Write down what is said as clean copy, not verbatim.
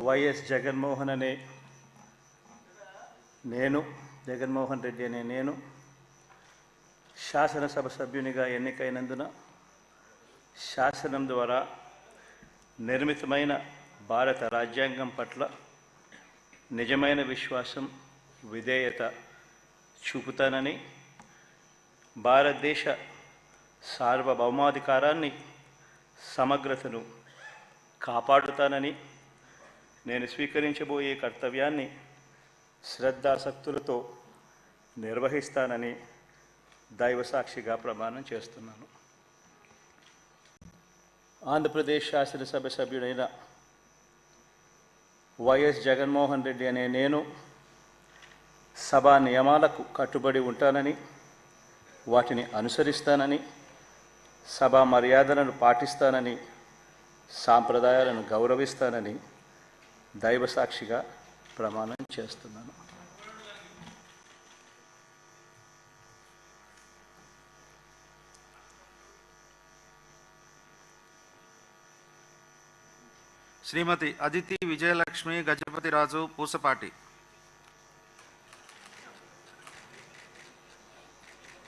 YS Jaganmohan Reddy అనే నేను శాసనసభ సభ్యునిగా ఎన్నికైనందున శాసనం ద్వారా నిర్మితమైన భారత రాజ్యాంగం పట్ల నిజమైన విశ్వాసం, విధేయత చూపుతానని, భారతదేశ సార్వభౌమాధికారాన్ని, సమగ్రతను కాపాడుతానని, నేను స్వీకరించబోయే కర్తవ్యాన్ని శ్రద్ధాసక్తులతో నిర్వహిస్తానని దైవసాక్షిగా ప్రమాణం చేస్తున్నాను. ఆంధ్రప్రదేశ్ శాసనసభ సభ్యుడైన వైఎస్ జగన్మోహన్ రెడ్డి అనే నేను సభా నియమాలకు కట్టుబడి ఉంటానని, వాటిని అనుసరిస్తానని, సభా మర్యాదలను పాటిస్తానని, సాంప్రదాయాలను గౌరవిస్తానని దైవసాక్షిగా ప్రమాణం చేస్తున్నాను. శ్రీమతి అదితి విజయలక్ష్మి గజపతిరాజు పూసపాటి.